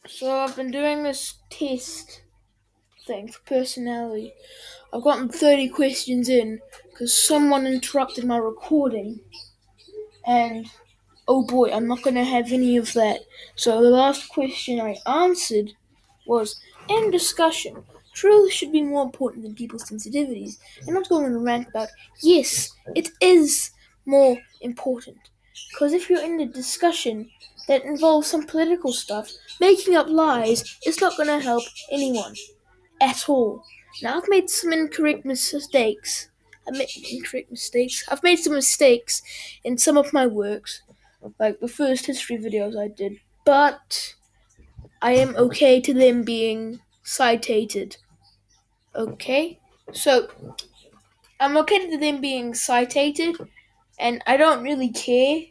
So I've been doing this test thing for personality. I've gotten 30 questions in because someone interrupted my recording, and oh boy, I'm not going to have any of that. So the last question I answered was, in discussion, truth should be more important than people's sensitivities. And not going on a rant about, yes, it is more important. Because if you're in a discussion that involves some political stuff, making up lies is not going to help anyone at all. Now, I've made some incorrect mistakes. I've made some mistakes in some of my works, like the first history videos I did, but I am okay to them being cited. Okay? So, I'm okay to them being cited, and I don't really care.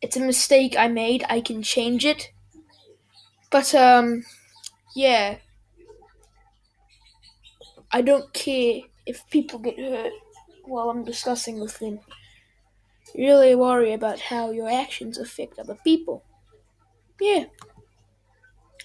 It's a mistake I made, I can change it. But, yeah, I don't care if people get hurt while I'm discussing with them. Really worry about how your actions affect other people. Yeah,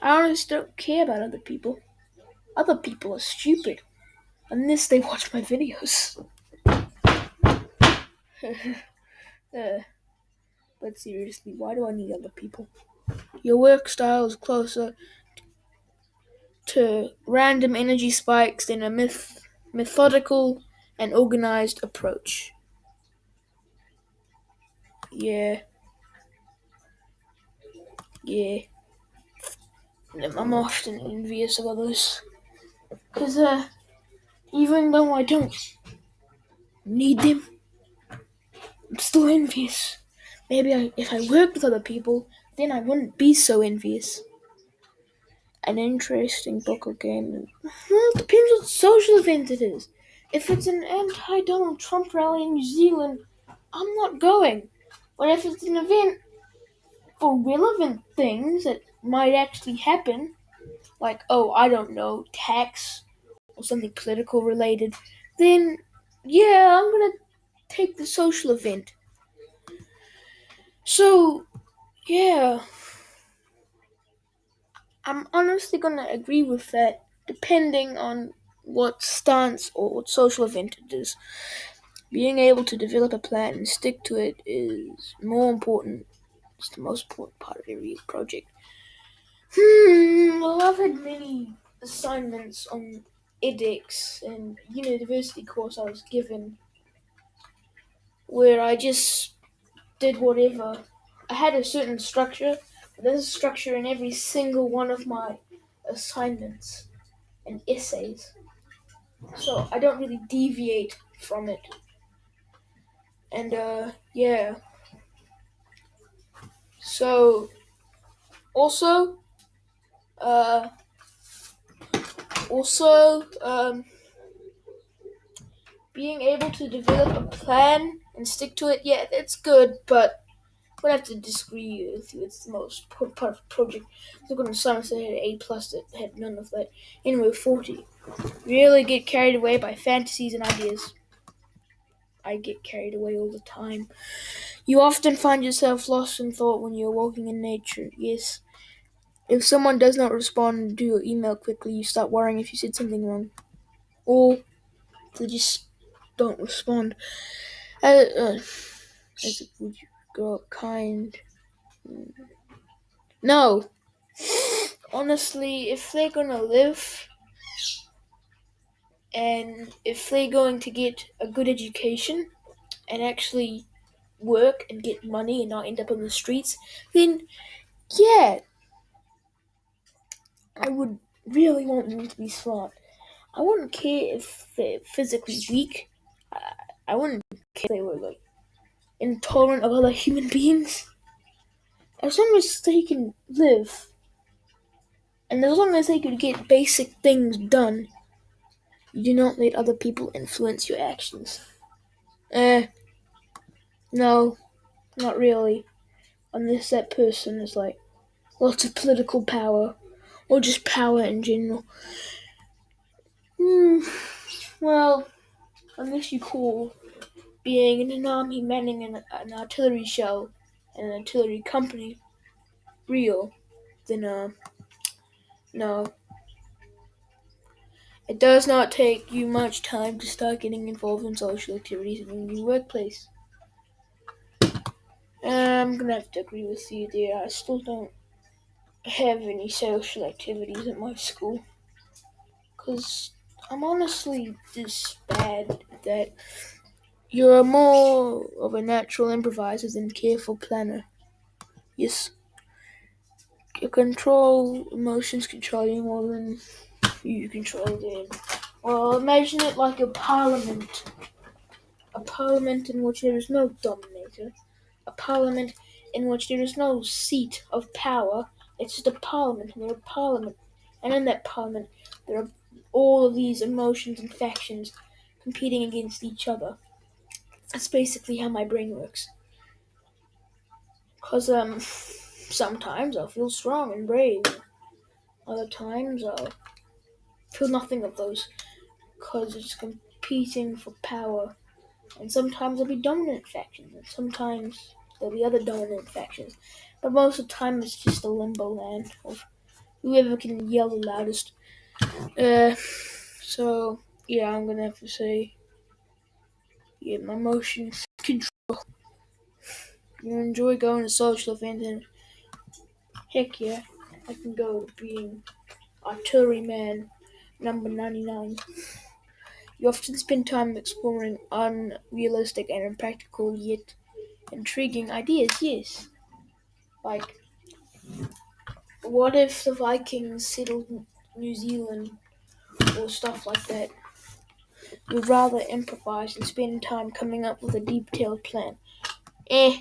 I honestly don't care about other people. Other people are stupid unless they watch my videos. uh, but seriously, why do I need other people? Your work style is closer to random energy spikes than a methodical and organized approach. Yeah, yeah. I'm often envious of others. Because, even though I don't need them, I'm still envious. If I worked with other people, then I wouldn't be so envious. An interesting book or game. Well, it depends what social event it is. If it's an anti-Donald Trump rally in New Zealand, I'm not going. But if it's an event for relevant things that might actually happen, like, oh, I don't know, tax or something political related, then yeah, I'm gonna take the social event. So, yeah, I'm honestly gonna agree with that, depending on what stance or what social event it is. Being able to develop a plan and stick to it is more important. It's the most important part of every project. Well, I've had many assignments on edX and university course I was given where I just did whatever. I had a certain structure, but there's a structure in every single one of my assignments and essays. So I don't really deviate from it. And yeah. So also uh also being able to develop a plan and stick to it, yeah, that's good, but I'm gonna have to disagree with you. It's the most important part of the project. Look at the assignments that had an A plus that had none of that. Anyway, 40. Really get carried away by fantasies and ideas. I get carried away all the time. You often find yourself lost in thought when you're walking in nature. Yes. If someone does not respond to your email quickly, you start worrying if you said something wrong. Or they just don't respond. As if would you grow up kind? No. Honestly, if they're gonna live and if they're going to get a good education and actually work and get money and not end up on the streets, then yeah, I would really want them to be smart. I wouldn't care if they're physically weak. I wouldn't care if they were like intolerant of other human beings. As long as they can live and as long as they could get basic things done, you do not let other people influence your actions. Eh, no, not really. Unless that person is like lots of political power or just power in general. Hmm, well, unless you call being in an army manning an artillery shell and an artillery company real, then no. It does not take you much time to start getting involved in social activities in your new workplace. I'm gonna have to agree with you there. I still don't have any social activities at my school because I'm honestly this bad that you're more of a natural improviser than careful planner. Yes, you control emotions, control you more than you control them. Well, imagine it like a parliament. A parliament in which there is no dominator. A parliament in which there is no seat of power. It's just a parliament, and they're a parliament. And in that parliament, there are all of these emotions and factions competing against each other. That's basically how my brain works. Because, sometimes I'll feel strong and brave. Other times I'll feel nothing of those. Because it's competing for power. And sometimes there'll be dominant factions, and sometimes there'll be other dominant factions. But most of the time, it's just a limbo land of whoever can yell the loudest. So yeah, I'm gonna have to say, yeah, my emotions control. You enjoy going to social events, and heck yeah, I can go being artilleryman number 99. You often spend time exploring unrealistic and impractical yet intriguing ideas. Yes, like what if the Vikings settled New Zealand or stuff like that? You'd rather improvise and spend time coming up with a detailed plan. Eh,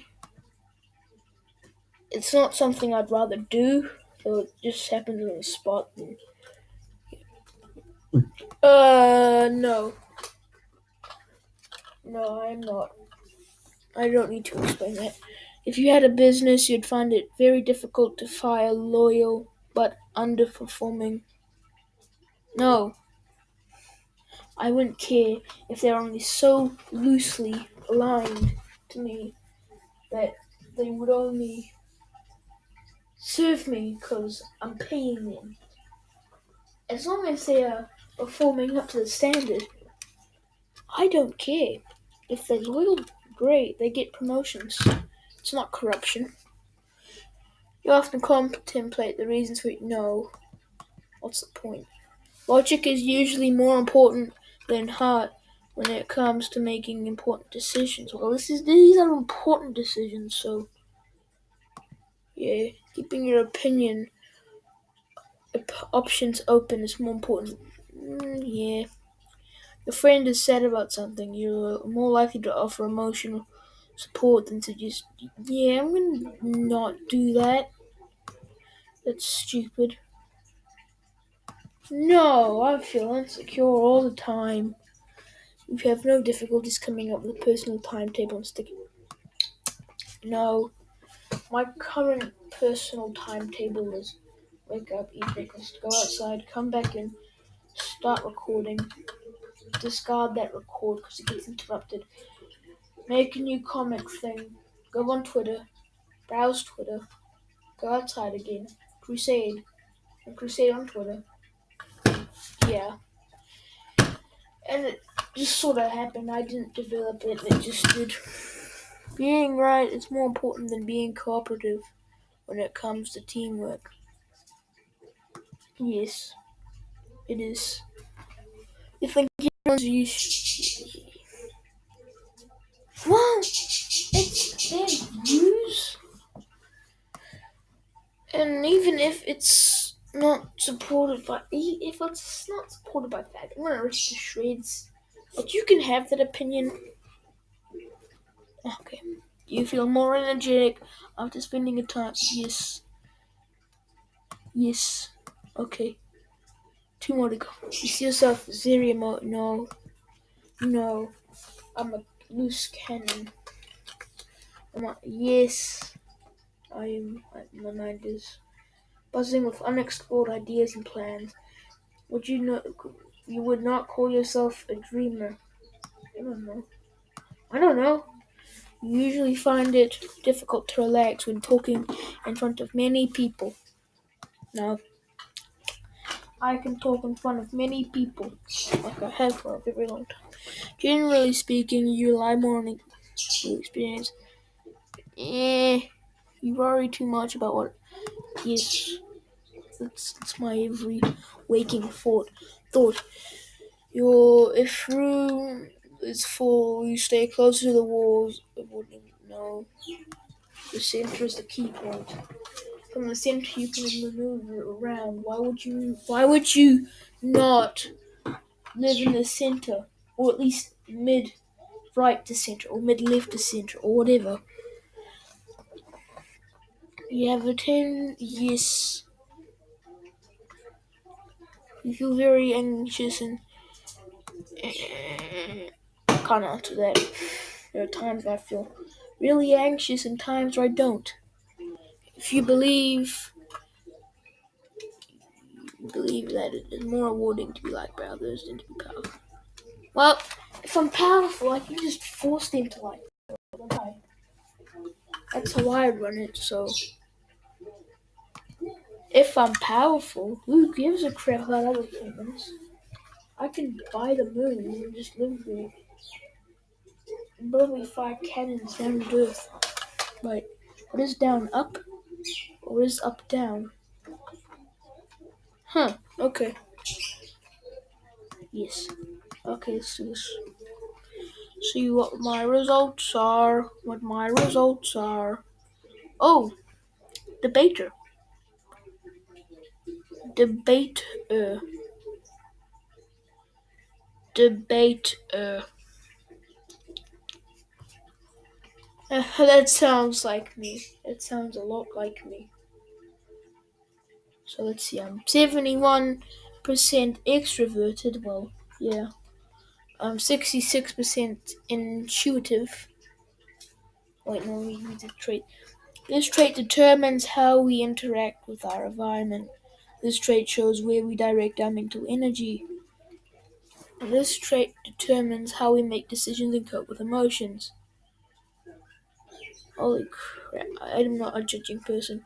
it's not something I'd rather do, so it just happens on the spot. No. No, I'm not. I don't need to explain that. If you had a business, you'd find it very difficult to fire loyal but underperforming. No, I wouldn't care if they're only so loosely aligned to me that they would only serve me because I'm paying them. As long as they are performing up to the standard, I don't care. If they're loyal, great, they get promotions. It's not corruption. You often contemplate the reasons for it. No, what's the point? Logic is usually more important than heart when it comes to making important decisions. Well, these are important decisions, so yeah, keeping your options open is more important. Yeah. Your friend is sad about something, you're more likely to offer emotional support than to just, yeah, I'm gonna not do that. That's stupid. No, I feel insecure all the time. You have no difficulties coming up with a personal timetable and sticking. No, my current personal timetable is wake up, eat breakfast, go outside, come back in, start recording, discard that record because it gets interrupted, make a new comic thing, go on Twitter, browse Twitter, go outside again, crusade, and crusade on Twitter. Yeah. And it just sort of happened. I didn't develop it, it just did. Being right is more important than being cooperative when it comes to teamwork. Yes, it is. You think everyone's used. Well, it's their views. And even if it's not supported by, if it's not supported by fact, I'm gonna rip to shreds. But you can have that opinion. Okay. You feel more energetic after spending a time. Yes. Yes. Okay. Two more to go. You see yourself very no. No. I'm a loose cannon. Yes. I am. My mind is buzzing with unexplored ideas and plans. Would you know? You would not call yourself a dreamer. I don't know. I don't know. You usually find it difficult to relax when talking in front of many people. Now, I can talk in front of many people, like I have for a very long time. Generally speaking, you rely more on your experience. You worry too much about what. Yes, it's my every waking thought. If room is full, you stay closer to the walls. No, the center is the key point. From the center, you can maneuver around. Why would you not live in the center, or at least mid right to center, or mid left to center, or whatever? You have a 10. Yes, you feel very anxious and I can't answer that. There are times I feel really anxious and times where I don't. If you believe that it is more rewarding to be like brothers than to be powerful. Well, if I'm powerful, I can just force them to like me. That's how I run it. So if I'm powerful, who gives a crap about other humans? I can buy the moon and just live there. And probably fire cannons down to Earth. Right. What is down up? Or is up down? Huh. Okay. Yes. Okay, let's do this. See what my results are. Oh, debater. Debate. Debate. That sounds like me. That sounds a lot like me. So let's see. I'm 71% extroverted. Well, yeah. I'm 66% intuitive. Wait, no, we need a trait. This trait determines how we interact with our environment. This trait shows where we direct our mental energy. This trait determines how we make decisions and cope with emotions. Holy crap, I'm not a judging person.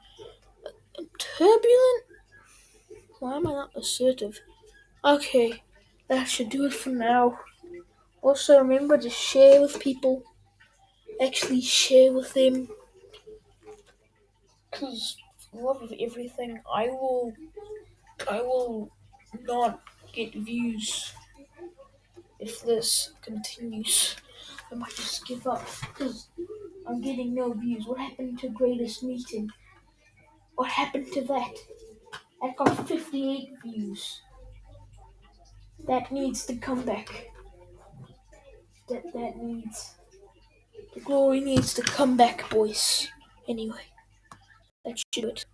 I'm turbulent? Why am I not assertive? Okay, that should do it for now. Also, remember to share with people. Actually, share with them. Because love of everything, I will not get views if this continues. I might just give up because I'm getting no views. What happened to greatest meeting? What happened to that? That got 58 views. That needs to come back. That needs the glory needs to come back, boys. Anyway, that should do it.